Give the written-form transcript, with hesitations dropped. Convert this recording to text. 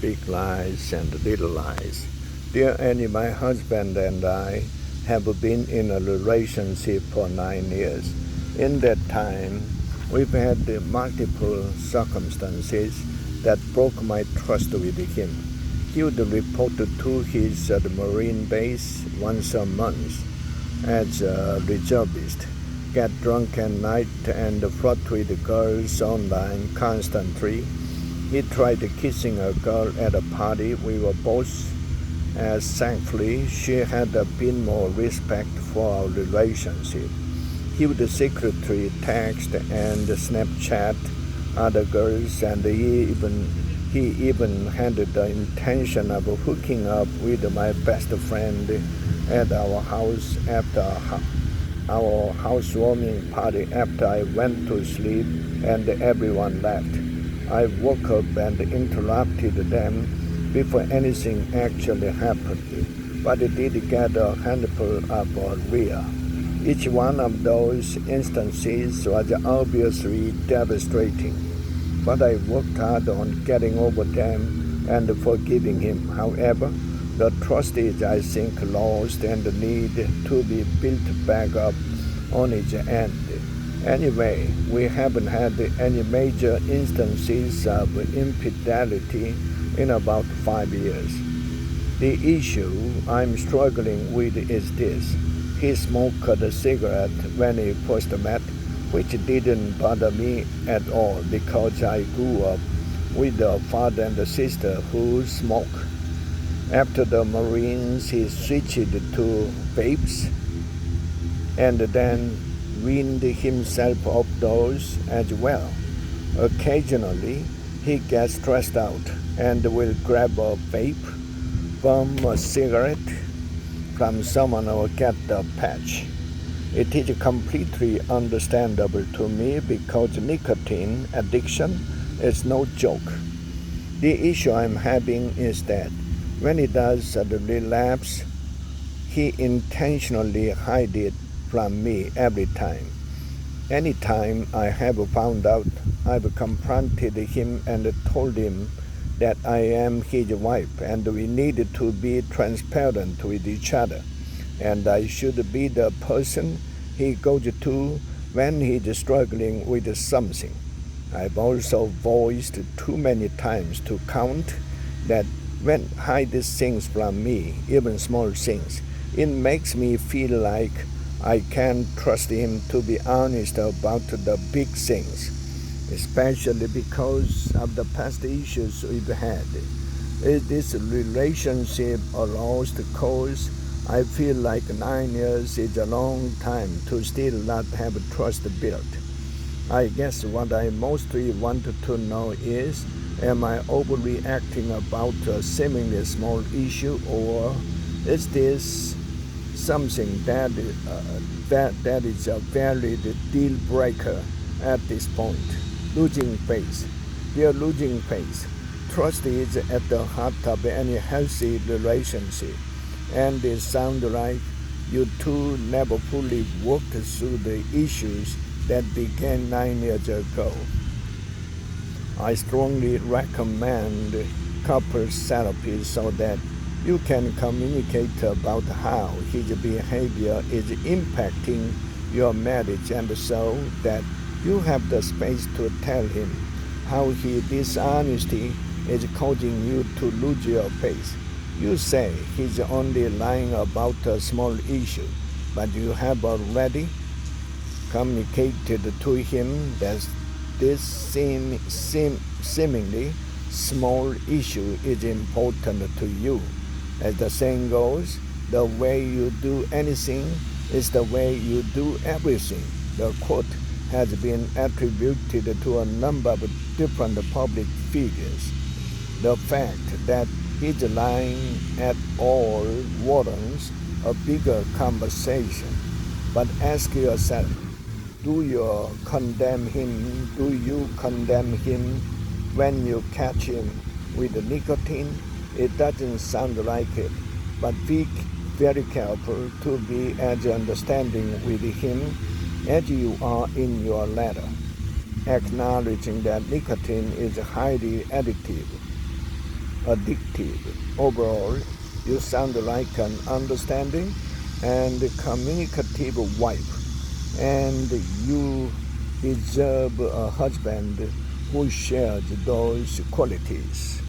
big lies and little lies. Dear Annie, my husband and I have been in a relationship for 9 years. In that time, we've had multiple circumstances that broke my trust with him. He would report to his Marine base once a month as a reservist, get drunk at night and flirt with girls online constantly. He tried kissing a girl at a party we were both at. Thankfully, she had been more respect for our relationship. He would secretly text and Snapchat other girls, and he even had the intention of hooking up with my best friend at our house after our housewarming party after I went to sleep and everyone left. I woke up and interrupted them before anything actually happened, but it did get a handful of real. Each one of those instances was obviously devastating, but I worked hard on getting over them and forgiving him. However, the trust is, I think, lost and need to be built back up on its end. Anyway, we haven't had any major instances of infidelity in about 5 years. The issue I'm struggling with is this. He smoked a cigarette when we first met, which didn't bother me at all because I grew up with a father and a sister who smoke. After the Marines, he switched to vapes and then weaned himself off those as well. Occasionally, he gets stressed out and will grab a vape, bum a cigarette from someone or get a patch. It is completely understandable to me because nicotine addiction is no joke. The issue I'm having is that when he does relapse, he intentionally hides it from me every time. Anytime I have found out, I've confronted him and told him that I am his wife and we need to be transparent with each other, and I should be the person he goes to when he's struggling with something. I've also voiced too many times to count that when he hides things from me, even small things, it makes me feel like I can't trust him to be honest about the big things, especially because of the past issues we've had. Is this relationship a lost cause? I feel like 9 years is a long time to still not have trust built. I guess what I mostly wanted to know is, am I overreacting about a seemingly small issue, or is this something that is a valid deal breaker at this point? Losing faith. We are losing faith. Trust is at the heart of any healthy relationship, and it sounds like you two never fully worked through the issues that began 9 years ago. I strongly recommend couples therapy so that you can communicate about how his behavior is impacting your marriage, and so that you have the space to tell him how his dishonesty is causing you to lose your faith. You say he's only lying about a small issue, but you have already communicated to him that this seemingly small issue is important to you. As the saying goes, the way you do anything is the way you do everything. The quote has been attributed to a number of different public figures. The fact that he's lying at all warrants a bigger conversation. But ask yourself, do you condemn him? Do you condemn him when you catch him with nicotine? It doesn't sound like it, but be very careful to be as understanding with him as you are in your letter, acknowledging that nicotine is highly addictive. addictive. Overall, you sound like an understanding and communicative wife, and you deserve a husband who shares those qualities.